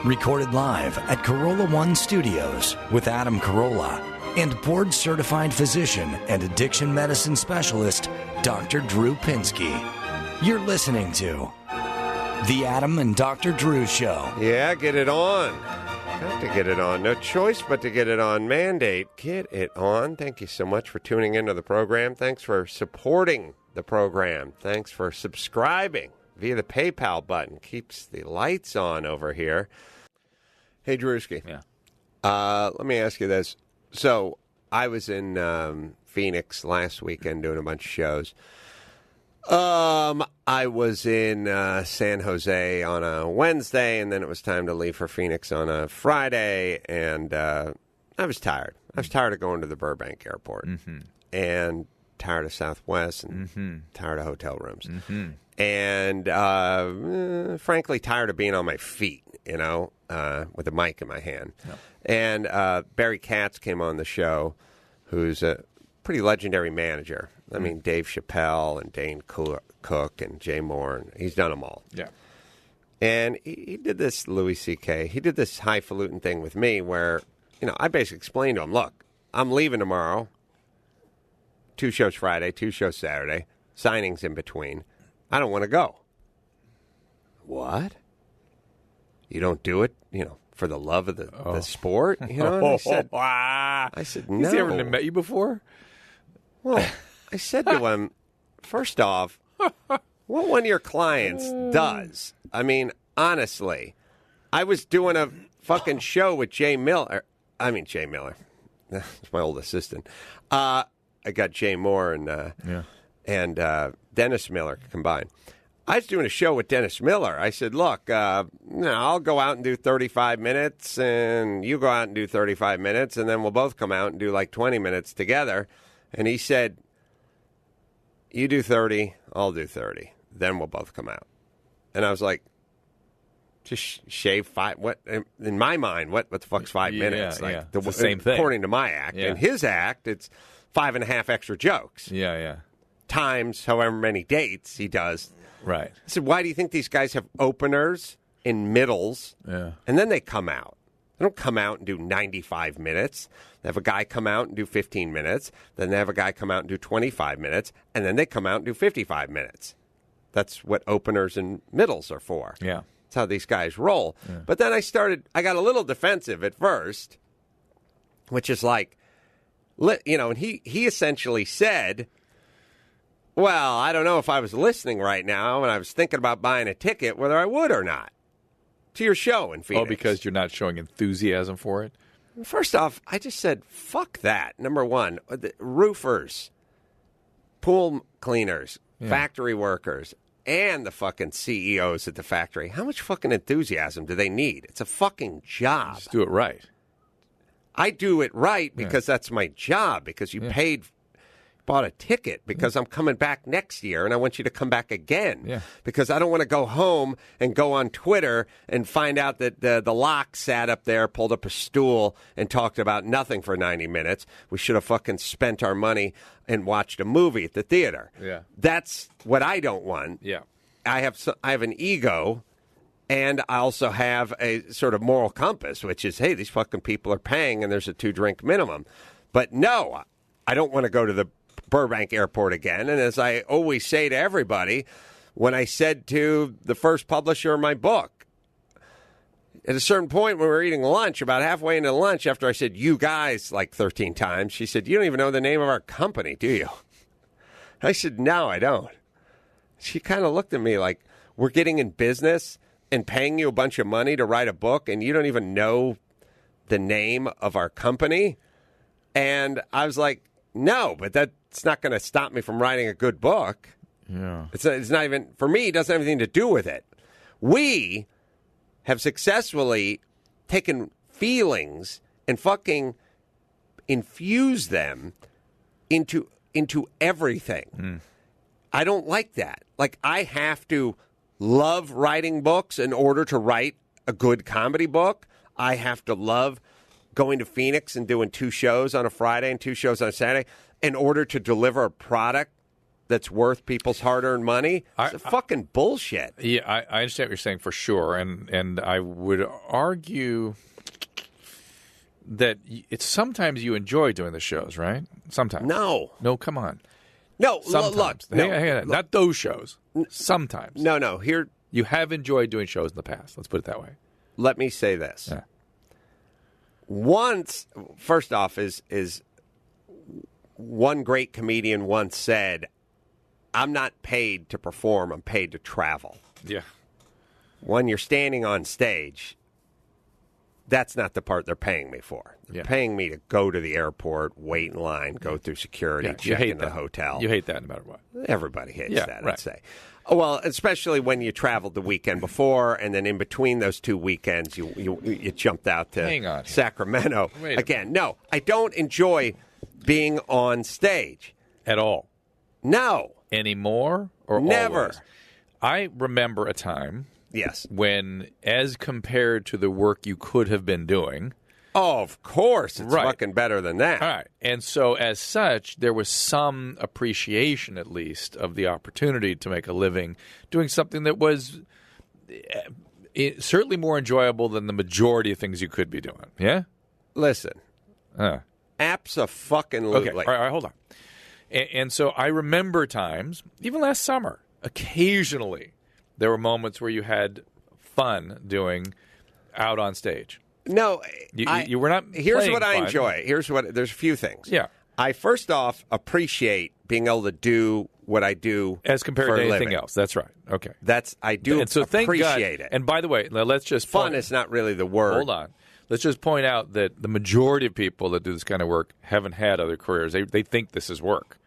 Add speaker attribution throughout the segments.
Speaker 1: Recorded live at Carolla One Studios with Adam Carolla and board-certified physician and addiction medicine specialist, Dr. Drew Pinsky. You're listening to The Adam and Dr. Drew Show.
Speaker 2: Yeah, get it on. Got to get it on. No choice but to get it on. Mandate, get it on. Thank you so much for tuning into the program. Thanks for supporting the program. Thanks for subscribing via the PayPal button. Keeps the lights on over here. Hey, Drewski.
Speaker 3: Yeah.
Speaker 2: Let me ask you this. So I was in Phoenix last weekend doing a bunch of shows. I was in San Jose on a Wednesday, and then it was time to leave for Phoenix on a Friday, and I was tired. I was tired of going to the Burbank airport, and tired of Southwest, and tired of hotel rooms, and frankly tired of being on my feet, you know, with a mic in my hand. Yep. And Barry Katz came on the show, who's a pretty legendary manager. I mean, Dave Chappelle and Dane Cook and Jay Moore, and he's done them all.
Speaker 3: Yeah.
Speaker 2: And he did this, Louis C.K., he did this highfalutin thing with me where, you know, I basically explained to him, look, I'm leaving tomorrow, 2 shows Friday, 2 shows Saturday, signings in between. I don't want to go. What? You don't do it, you know, for the love of the sport? You know? And I said, no.
Speaker 3: Has he ever met you before?
Speaker 2: Well, I said to him, first off, what one of your clients does? I mean, honestly, I was doing a fucking show with Jay Miller. That's my old assistant. I got Jay Moore and Dennis Miller combined. I was doing a show with Dennis Miller. I said, look, I'll go out and do 35 minutes, and you go out and do 35 minutes, and then we'll both come out and do like 20 minutes together. And he said, you do 30, I'll do 30. Then we'll both come out. And I was like, just shave 5. What in my mind, what the fuck's 5 minutes?
Speaker 3: Yeah,
Speaker 2: like
Speaker 3: yeah. It's the same thing.
Speaker 2: According to my act.
Speaker 3: Yeah.
Speaker 2: In his act, it's 5.5 extra jokes.
Speaker 3: Yeah, yeah.
Speaker 2: Times however many dates he does.
Speaker 3: Right.
Speaker 2: I said, why do you think these guys have openers and middles?
Speaker 3: Yeah.
Speaker 2: And then they come out. They don't come out and do 95 minutes. They have a guy come out and do 15 minutes. Then they have a guy come out and do 25 minutes. And then they come out and do 55 minutes. That's what openers and middles are for.
Speaker 3: Yeah.
Speaker 2: That's how these guys roll. Yeah. But then I got a little defensive at first, which is like, you know, and he essentially said, well, I don't know if I was listening right now and I was thinking about buying a ticket, whether I would or not, to your show in Phoenix.
Speaker 3: Oh, because you're not showing enthusiasm for it?
Speaker 2: First off, I just said, fuck that. Number one, the roofers, pool cleaners, factory workers, and the fucking CEOs at the factory. How much fucking enthusiasm do they need? It's a fucking job.
Speaker 3: Just do it right.
Speaker 2: I do it right because that's my job, because you bought a ticket, because I'm coming back next year and I want you to come back again.
Speaker 3: Yeah.
Speaker 2: Because I don't want to go home and go on Twitter and find out that the lock sat up there, pulled up a stool, and talked about nothing for 90 minutes. We should have fucking spent our money and watched a movie at the theater.
Speaker 3: Yeah.
Speaker 2: That's what I don't want.
Speaker 3: Yeah.
Speaker 2: I have an ego, and I also have a sort of moral compass, which is, hey, these fucking people are paying and there's a 2-drink minimum. But no, I don't want to go to the Burbank airport again. And as I always say to everybody, when I said to the first publisher of my book, at a certain point when we were eating lunch, about halfway into lunch, after I said, you guys, like 13 times, she said, you don't even know the name of our company, do you? I said, no, I don't. She kind of looked at me like, we're getting in business and paying you a bunch of money to write a book, and you don't even know the name of our company? And I was like, no, but that's not going to stop me from writing a good book.
Speaker 3: Yeah.
Speaker 2: It's not even, for me, it doesn't have anything to do with it. We have successfully taken feelings and fucking infused them into everything. I don't like that. Like, I have to love writing books in order to write a good comedy book. I have to love going to Phoenix and doing 2 shows on a Friday and 2 shows on a Saturday in order to deliver a product that's worth people's hard-earned money? It's fucking bullshit.
Speaker 3: Yeah, I understand what you're saying for sure, and I would argue that it's sometimes you enjoy doing the shows, right? Sometimes.
Speaker 2: No,
Speaker 3: come on.
Speaker 2: No,
Speaker 3: Sometimes.
Speaker 2: look.
Speaker 3: Hang on. Not those shows. Sometimes.
Speaker 2: No. Here,
Speaker 3: you have enjoyed doing shows in the past. Let's put it that way.
Speaker 2: let me say this.
Speaker 3: Yeah.
Speaker 2: Once, first off, is one great comedian once said, "I'm not paid to perform. I'm paid to travel."
Speaker 3: Yeah.
Speaker 2: When you're standing on stage, that's not the part they're paying me for. They're paying me to go to the airport, wait in line, go through security, check in the hotel.
Speaker 3: You hate that no matter what.
Speaker 2: Everybody hates that,
Speaker 3: right.
Speaker 2: I'd say. Well, especially when you traveled the weekend before, and then in between those two weekends, you jumped out to Sacramento again. No, I don't enjoy being on stage
Speaker 3: at all.
Speaker 2: No,
Speaker 3: anymore or
Speaker 2: never.
Speaker 3: Always? I remember a time.
Speaker 2: Yes.
Speaker 3: When, as compared to the work you could have been doing.
Speaker 2: Oh, of course. It's fucking better than that.
Speaker 3: All right. And so, as such, there was some appreciation, at least, of the opportunity to make a living doing something that was certainly more enjoyable than the majority of things you could be doing. Yeah?
Speaker 2: Listen. Abso-fucking-lutely.
Speaker 3: Okay. All right, hold on. And so, I remember times, even last summer, occasionally, there were moments where you had fun doing out on stage.
Speaker 2: No,
Speaker 3: you were not.
Speaker 2: Here's what I
Speaker 3: fun.
Speaker 2: enjoy. There's a few things.
Speaker 3: Yeah,
Speaker 2: I first off appreciate being able to do what I do
Speaker 3: as compared
Speaker 2: for
Speaker 3: to anything
Speaker 2: living.
Speaker 3: else. That's right. Okay,
Speaker 2: I do
Speaker 3: and so
Speaker 2: appreciate it.
Speaker 3: And by the way, now let's just
Speaker 2: fun is not really the word.
Speaker 3: Hold on. Let's just point out that the majority of people that do this kind of work haven't had other careers. They think this is work.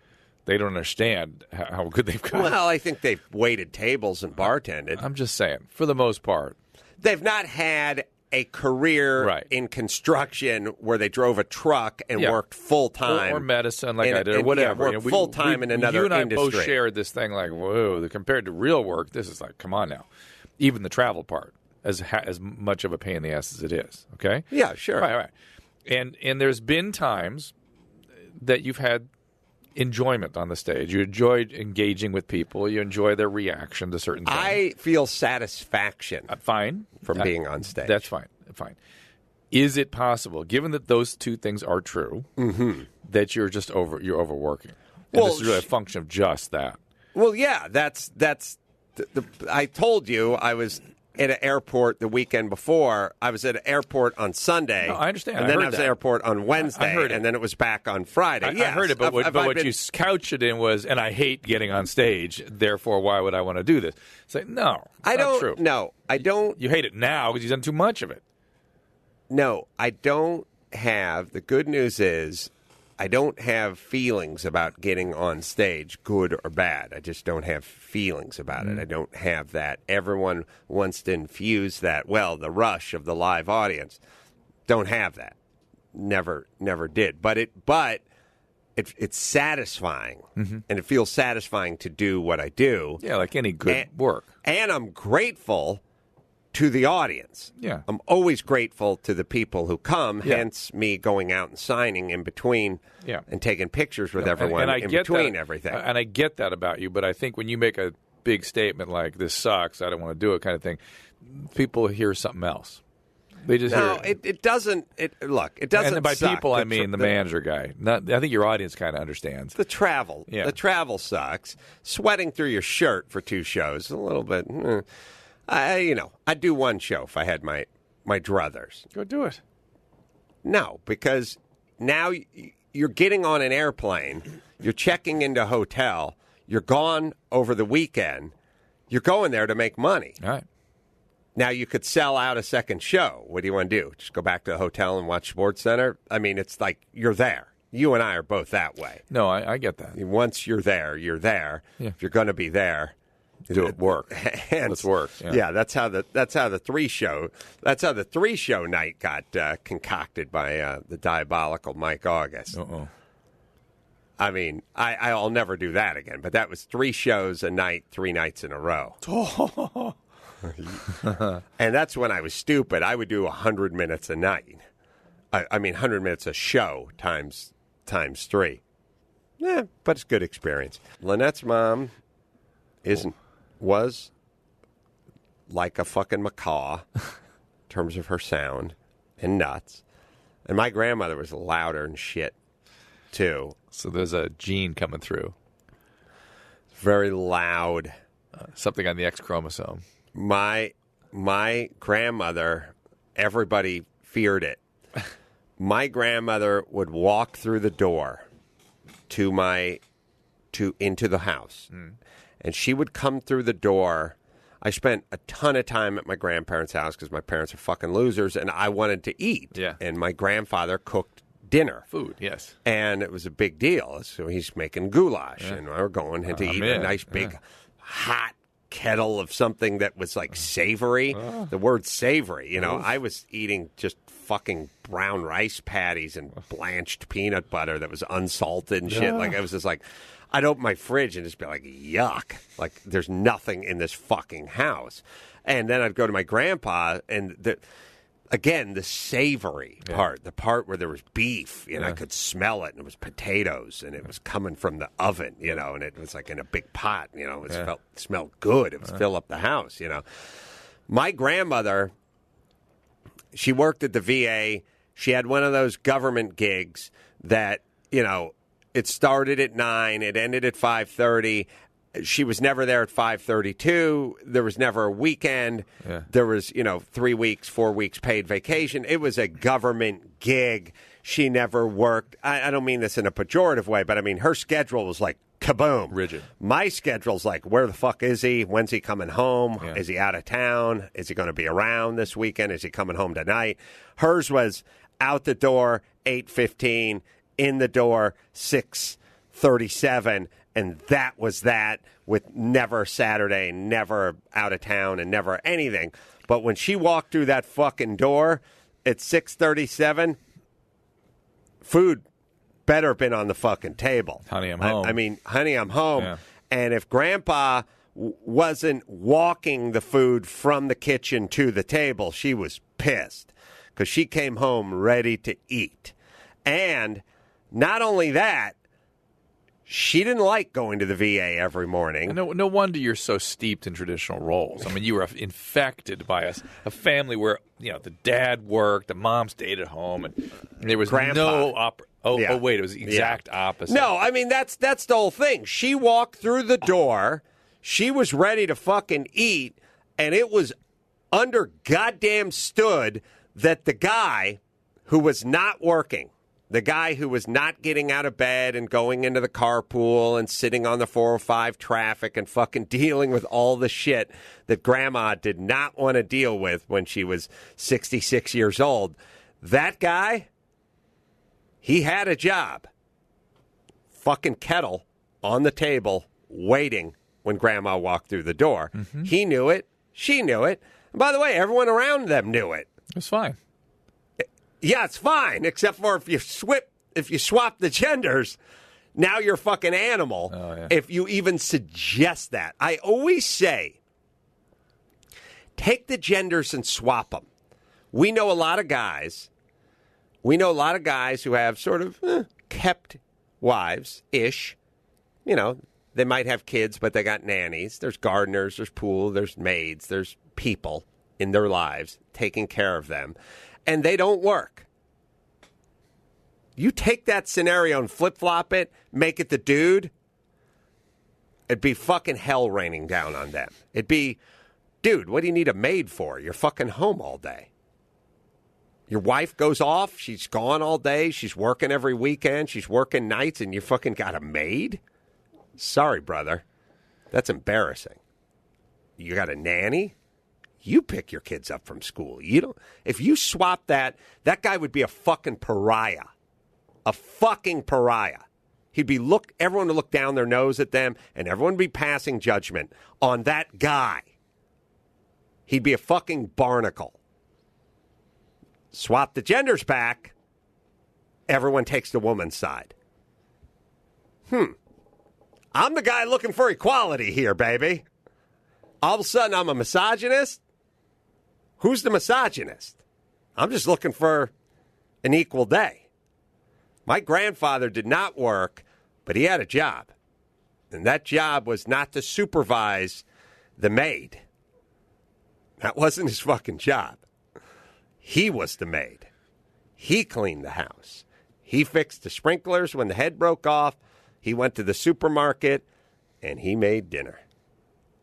Speaker 3: They don't understand how good they've got.
Speaker 2: Well, I think they've waited tables and bartended.
Speaker 3: I'm just saying, for the most part.
Speaker 2: They've not had a career in construction where they drove a truck and worked full-time.
Speaker 3: Or medicine like I did, or whatever.
Speaker 2: Worked full-time in another industry.
Speaker 3: You and I both shared this thing like, whoa, compared to real work, this is like, come on now. Even the travel part, as much of a pain in the ass as it is, okay?
Speaker 2: Yeah, sure.
Speaker 3: Right. And there's been times that you've had enjoyment on the stage. You enjoyed engaging with people. You enjoy their reaction to certain things.
Speaker 2: I feel satisfaction
Speaker 3: from
Speaker 2: being on stage.
Speaker 3: That's fine. Is it possible, given that those two things are true, that you're just you're overworking? And this is really a function of just that.
Speaker 2: Well, yeah, that's I told you I was at an airport the weekend before. I was at an airport on Sunday.
Speaker 3: No, I understand.
Speaker 2: And then I was at an airport on Wednesday.
Speaker 3: I heard it.
Speaker 2: And then it was back on Friday.
Speaker 3: I heard it, but what you couched it in was, and I hate getting on stage, therefore why would I want to do this? It's like, no, not true.
Speaker 2: No, I don't.
Speaker 3: You hate it now because you've done too much of it.
Speaker 2: No, I don't have. The good news is I don't have feelings about getting on stage, good or bad. I just don't have feelings about it. I don't have that. Everyone wants to infuse that. Well, the rush of the live audience. Don't have that. Never did. But it's satisfying, and it feels satisfying to do what I do.
Speaker 3: Yeah, like any good work.
Speaker 2: And I'm grateful to the audience.
Speaker 3: Yeah.
Speaker 2: I'm always grateful to the people who come, hence me going out and signing in between and taking pictures with everyone in between everything.
Speaker 3: And I get that about you, but I think when you make a big statement like, this sucks, I don't want to do it kind of thing, people hear something else. They just hear
Speaker 2: it doesn't. Look, it doesn't.
Speaker 3: And by
Speaker 2: suck.
Speaker 3: people, I mean the manager guy. I think your audience kind of understands.
Speaker 2: The travel. Yeah. The travel sucks. Sweating through your shirt for 2 shows is a little bit... I'd do 1 show if I had my druthers.
Speaker 3: Go do it.
Speaker 2: No, because now you're getting on an airplane, you're checking into a hotel, you're gone over the weekend, you're going there to make money.
Speaker 3: All right.
Speaker 2: Now you could sell out a second show. What do you want to do? Just go back to the hotel and watch SportsCenter? I mean, it's like you're there. You and I are both that way.
Speaker 3: No, I get that.
Speaker 2: Once you're there, you're there. Yeah. If you're going to be there,
Speaker 3: do it work. Let's work.
Speaker 2: Yeah, that's how the 3 show night got concocted by the diabolical Mike August. I mean, I'll never do that again. But that was 3 shows a night, 3 nights in a row. And that's when I was stupid. I would do 100 minutes a night. I mean, 100 minutes a show times 3. Yeah, but it's good experience. Lynette's mom was like a fucking macaw in terms of her sound and nuts. And my grandmother was louder and shit, too.
Speaker 3: So there's a gene coming through.
Speaker 2: Very loud.
Speaker 3: Something on the X chromosome.
Speaker 2: My grandmother, everybody feared it. My grandmother would walk through the door into the house. And she would come through the door. I spent a ton of time at my grandparents' house because my parents are fucking losers, and I wanted to eat.
Speaker 3: Yeah.
Speaker 2: And my grandfather cooked dinner.
Speaker 3: Food, yes.
Speaker 2: And it was a big deal. So he's making goulash, and we're going to eat a nice big hot kettle of something that was like savory. The word savory, you know, I was eating just fucking brown rice patties and blanched peanut butter that was unsalted and shit. Like I was just like, I'd open my fridge and just be like, yuck. Like there's nothing in this fucking house. And then I'd go to my grandpa and the savory part, the part where there was beef, and I could smell it, and it was potatoes, and it was coming from the oven, you know, and it was like in a big pot, you know, it smelled good. It was fill up the house, you know. My grandmother, she worked at the VA. She had one of those government gigs that, you know, it started at 9, it ended at 5:30. She was never there at 5:32. There was never a weekend.
Speaker 3: Yeah.
Speaker 2: There was, 3 weeks, 4 weeks paid vacation. It was a government gig. She never worked. I don't mean this in a pejorative way, but I mean her schedule was like kaboom.
Speaker 3: Rigid.
Speaker 2: My schedule's like, where the fuck is he? When's he coming home?
Speaker 3: Yeah.
Speaker 2: Is he out of town? Is he going to be around this weekend? Is he coming home tonight? Hers was out the door 8:15, in the door 6:37. And that was that, with never Saturday, never out of town, and never anything. But when she walked through that fucking door at 6:37, food better been on the fucking table.
Speaker 3: Honey, I'm home.
Speaker 2: I mean, honey, I'm home.
Speaker 3: Yeah.
Speaker 2: And if Grandpa wasn't walking the food from the kitchen to the table, she was pissed because she came home ready to eat. And not only that, she didn't like going to the VA every morning.
Speaker 3: No wonder you're so steeped in traditional roles. I mean, you were infected by a family where, the dad worked, the mom stayed at home, and there was
Speaker 2: Grandpa.
Speaker 3: Oh, wait, it was the exact opposite.
Speaker 2: No, I mean, that's the whole thing. She walked through the door. She was ready to fucking eat, and it was under goddamn stood that the guy who was not working, the guy who was not getting out of bed and going into the carpool and sitting on the 405 traffic and fucking dealing with all the shit that Grandma did not want to deal with when she was 66 years old, that guy, he had a job. Fucking kettle on the table waiting when Grandma walked through the door. Mm-hmm. He knew it. She knew it. And by the way, everyone around them knew it.
Speaker 3: It was fine.
Speaker 2: Yeah, it's fine, except for if you swap the genders, now you're a fucking animal.
Speaker 3: Oh, yeah.
Speaker 2: If you even suggest that. I always say, take the genders and swap them. We know a lot of guys who have sort of kept wives-ish. They might have kids, but they got nannies. There's gardeners, there's pool, there's maids, there's people in their lives taking care of them. And they don't work. You take that scenario and flip-flop it, make it the dude, it'd be fucking hell raining down on them. It'd be, dude, what do you need a maid for? You're fucking home all day. Your wife goes off, she's gone all day, she's working every weekend, she's working nights, and you fucking got a maid? Sorry, brother. That's embarrassing. You got a nanny? You pick your kids up from school. You don't. If you swap that guy would be a fucking pariah. A fucking pariah. Everyone would look down their nose at them, and everyone would be passing judgment on that guy. He'd be a fucking barnacle. Swap the genders back, everyone takes the woman's side. I'm the guy looking for equality here, baby. All of a sudden, I'm a misogynist? Who's the misogynist? I'm just looking for an equal day. My grandfather did not work But he had a job. And that job was not to supervise the maid. That wasn't his fucking job. He was the maid. He cleaned the house. He fixed the sprinklers when the head broke off. He went to the supermarket, and he made dinner.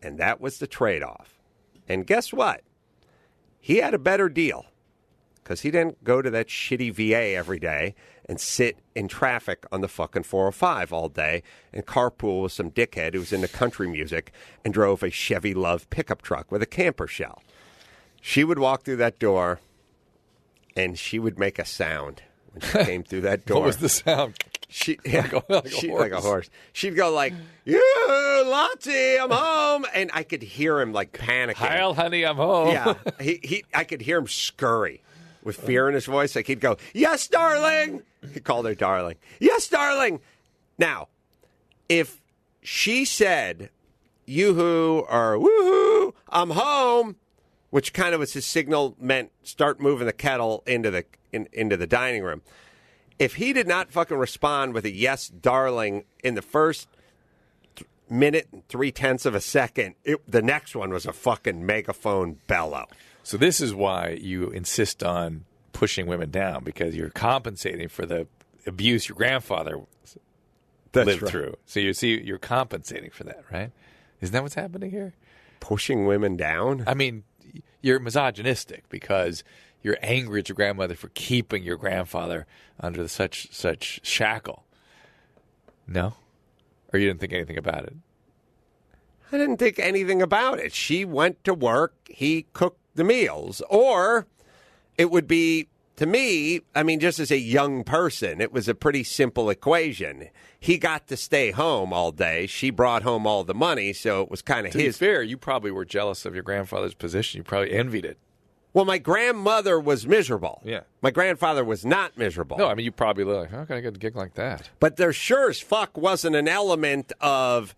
Speaker 2: And that was the trade-off. And guess what? He had a better deal because he didn't go to that shitty VA every day and sit in traffic on the fucking 405 all day and carpool with some dickhead who was into country music and drove a Chevy Love pickup truck with a camper shell. She would walk through that door, and she would make a sound when she came through that door.
Speaker 3: What was the sound?
Speaker 2: Like a horse. She'd go like, "Yeah, Lottie, I'm home," and I could hear him like panicking.
Speaker 3: Heil, honey, I'm home.
Speaker 2: Yeah, I could hear him scurry with fear in his voice. Like he'd go, "Yes, darling." He called her darling. "Yes, darling." Now, if she said, "Yoo-hoo" or "Woohoo, I'm home," which kind of was his signal, meant start moving the kettle into the dining room. If he did not fucking respond with a "yes, darling" in the first minute and 3/10 of a second, the next one was a fucking megaphone bellow.
Speaker 3: So this is why you insist on pushing women down, because you're compensating for the abuse your grandfather lived through. So you see, you're compensating for that, right? Isn't that what's happening here?
Speaker 2: Pushing women down?
Speaker 3: I mean, you're misogynistic because you're angry at your grandmother for keeping your grandfather under such shackle. No? Or you didn't think anything about it?
Speaker 2: I didn't think anything about it. She went to work. He cooked the meals. Or it would be, to me, I mean, just as a young person, it was a pretty simple equation. He got to stay home all day. She brought home all the money, so it was kind of his.
Speaker 3: To be fair, you probably were jealous of your grandfather's position. You probably envied it.
Speaker 2: Well, my grandmother was miserable.
Speaker 3: Yeah.
Speaker 2: My grandfather was not miserable.
Speaker 3: No, I mean, you probably like, how can I get a gig like that?
Speaker 2: But there sure as fuck wasn't an element of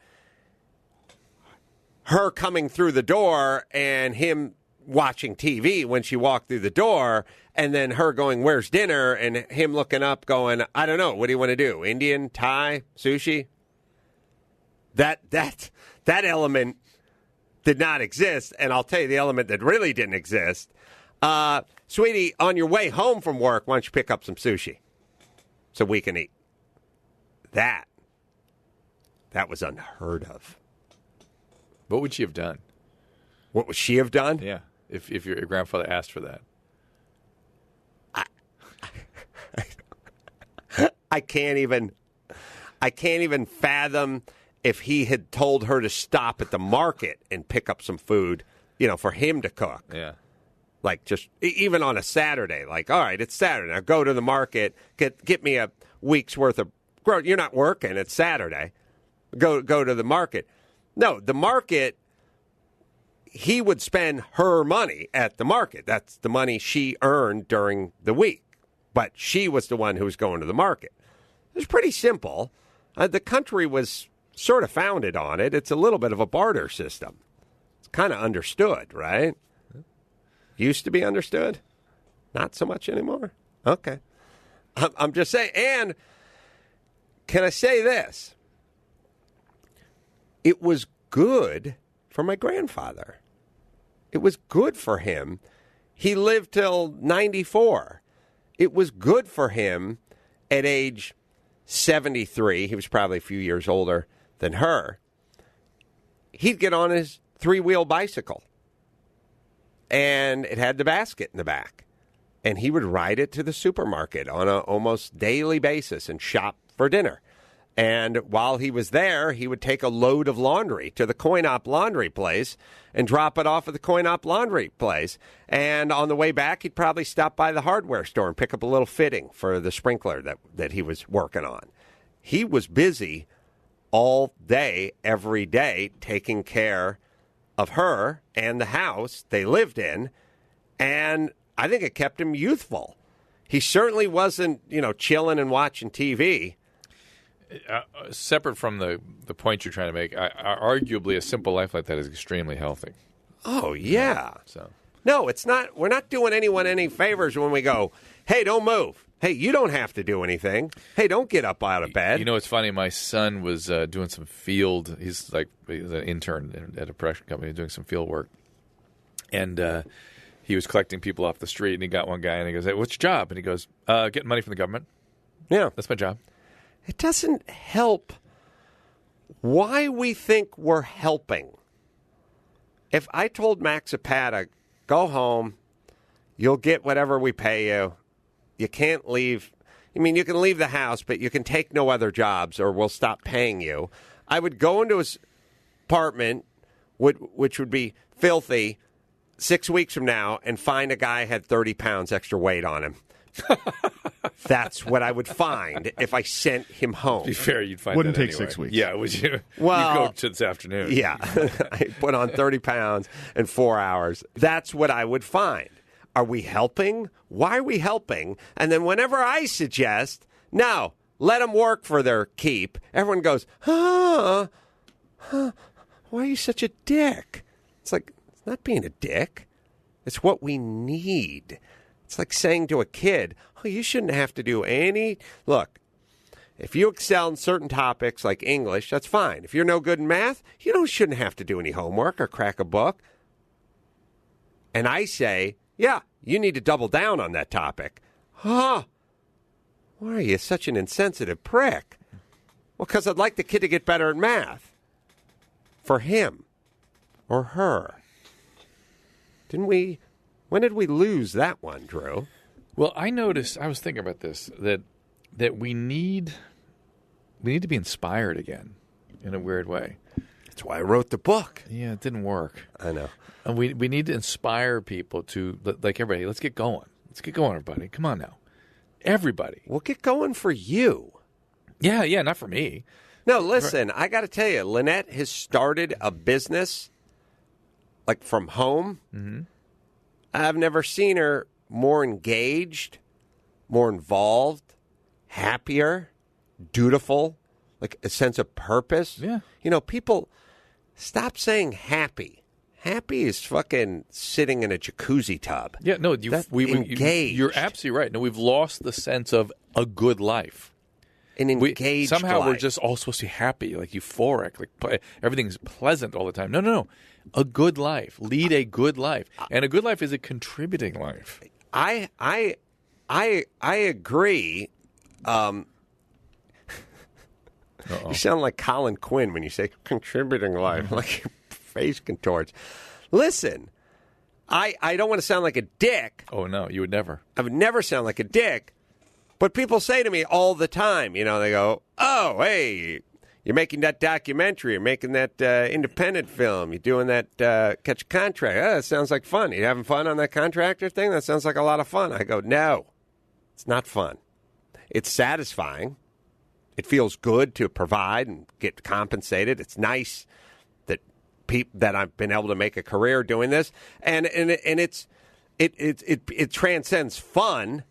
Speaker 2: her coming through the door and him watching TV when she walked through the door, and then her going, "Where's dinner?" and him looking up going, "I don't know. What do you want to do? Indian, Thai, sushi?" That element did not exist, and I'll tell you the element that really didn't exist. Sweetie, on your way home from work, why don't you pick up some sushi so we can eat? That was unheard of.
Speaker 3: What would she have done?
Speaker 2: What would she have done?
Speaker 3: Yeah, if your grandfather asked for that.
Speaker 2: I can't even fathom if he had told her to stop at the market and pick up some food, for him to cook.
Speaker 3: Yeah.
Speaker 2: Like just even on a Saturday, like, all right, it's Saturday. Now go to the market, get me a week's worth of growth. You're not working. It's Saturday. Go to the market. No, the market, he would spend her money at the market. That's the money she earned during the week. But she was the one who was going to the market. It was pretty simple. The country was sort of founded on it. It's a little bit of a barter system. It's kind of understood, right? Used to be understood. Not so much anymore. Okay. I'm just saying. And can I say this? It was good for my grandfather. It was good for him. He lived till 94. It was good for him at age 73. He was probably a few years older than her. He'd get on his three-wheel bicycle, and it had the basket in the back. And he would ride it to the supermarket on an almost daily basis and shop for dinner. And while he was there, he would take a load of laundry to the coin-op laundry place and drop it off at the coin-op laundry place. And on the way back, he'd probably stop by the hardware store and pick up a little fitting for the sprinkler that he was working on. He was busy all day, every day, taking care of her and the house they lived in. And I think it kept him youthful. He certainly wasn't, chilling and watching TV.
Speaker 3: Separate from the point you're trying to make, arguably a simple life like that is extremely healthy.
Speaker 2: Oh, yeah.
Speaker 3: So
Speaker 2: No, it's not. We're not doing anyone any favors when we go, hey, don't move. Hey, you don't have to do anything. Hey, don't get up out of bed.
Speaker 3: You know, it's funny. My son was doing some field. He's an intern at a production company doing some field work. And he was collecting people off the street, and he got one guy, and he goes, hey, what's your job? And he goes, getting money from the government.
Speaker 2: Yeah.
Speaker 3: That's my job.
Speaker 2: It doesn't help why we think we're helping. If I told Max Zapata, go home, you'll get whatever we pay you. You can't leave. I mean, you can leave the house, but you can take no other jobs or we'll stop paying you. I would go into his apartment, which would be filthy, 6 weeks from now and find a guy had 30 pounds extra weight on him. That's what I would find if I sent him home.
Speaker 3: To be fair, you'd find
Speaker 4: Wouldn't
Speaker 3: that
Speaker 4: take
Speaker 3: anyway.
Speaker 4: 6 weeks.
Speaker 3: Yeah, would you?
Speaker 2: Well,
Speaker 3: you'd go this afternoon.
Speaker 2: Yeah. I put on 30 pounds in 4 hours. That's what I would find. Are we helping? Why are we helping? And then whenever I suggest, no, let them work for their keep, everyone goes, why are you such a dick? It's like, it's not being a dick. It's what we need. It's like saying to a kid, oh, you shouldn't have to do any. Look, if you excel in certain topics like English, that's fine. If you're no good in math, you shouldn't have to do any homework or crack a book. And I say, yeah, you need to double down on that topic. Why are you such an insensitive prick? Well, because I'd like the kid to get better at math. For him or her. When did we lose that one, Drew?
Speaker 3: Well, I noticed, I was thinking about this, that we need to be inspired again in a weird way.
Speaker 2: That's why I wrote the book.
Speaker 3: Yeah, it didn't work.
Speaker 2: I know.
Speaker 3: And we need to inspire people to, like everybody, let's get going. Let's get going, everybody. Come on now. Everybody.
Speaker 2: We'll get going for you.
Speaker 3: Yeah, not for me.
Speaker 2: No, listen, I got to tell you, Lynette has started a business, like from home. Mm-hmm. I've never seen her more engaged, more involved, happier, dutiful, like a sense of purpose.
Speaker 3: Yeah.
Speaker 2: People stop saying happy. Happy is fucking sitting in a jacuzzi tub.
Speaker 3: Yeah, no,
Speaker 2: engaged.
Speaker 3: You're absolutely right. No, we've lost the sense of a good life.
Speaker 2: An engaged
Speaker 3: somehow
Speaker 2: life.
Speaker 3: We're just all supposed to be happy, like euphoric, like everything's pleasant all the time. No. A good life. Lead a good life. And a good life is a contributing life.
Speaker 2: I agree. You sound like Colin Quinn when you say contributing life, like your face contorts. Listen, I don't want to sound like a dick.
Speaker 3: Oh, no, you would never.
Speaker 2: I would never sound like a dick. But people say to me all the time, they go, oh, hey, you're making that documentary, you're making that independent film, you're doing that catch a contract. Oh, that sounds like fun. You having fun on that contractor thing? That sounds like a lot of fun. I go, no, it's not fun. It's satisfying. It feels good to provide and get compensated. It's nice that that I've been able to make a career doing this, and it transcends fun.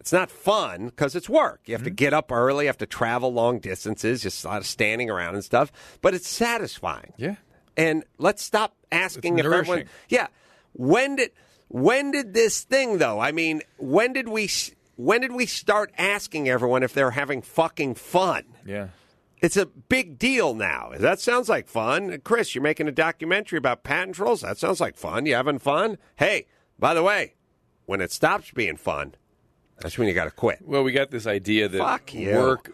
Speaker 2: It's not fun because it's work. You have to get up early, you have to travel long distances, just a lot of standing around and stuff. But it's satisfying.
Speaker 3: Yeah.
Speaker 2: And let's stop asking
Speaker 3: if
Speaker 2: everyone. Yeah. When did this thing though? I mean, when did we start asking everyone if they're having fucking fun?
Speaker 3: Yeah.
Speaker 2: It's a big deal now. That sounds like fun. Chris, you're making a documentary about patent trolls. That sounds like fun. You having fun? Hey, by the way, when it stops being fun, that's when you got to quit.
Speaker 3: Well, we got this idea that
Speaker 2: Fuck you.
Speaker 3: work,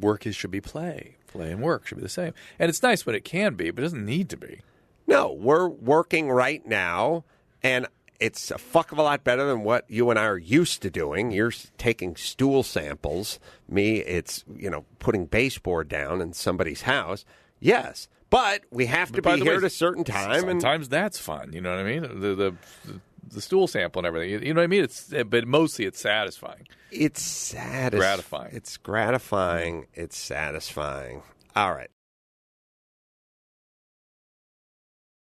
Speaker 3: work should be play. Play and work should be the same. And it's nice when it can be, but it doesn't need to be.
Speaker 2: No, we're working right now, and it's a fuck of a lot better than what you and I are used to doing. You're taking stool samples. Me, it's, putting baseboard down in somebody's house. Yes, but we have to be here at a certain time.
Speaker 3: Sometimes that's fun. You know what I mean? The stool sample and everything. You know what I mean? But mostly it's satisfying.
Speaker 2: It's
Speaker 3: gratifying.
Speaker 2: It's gratifying. It's satisfying. All right.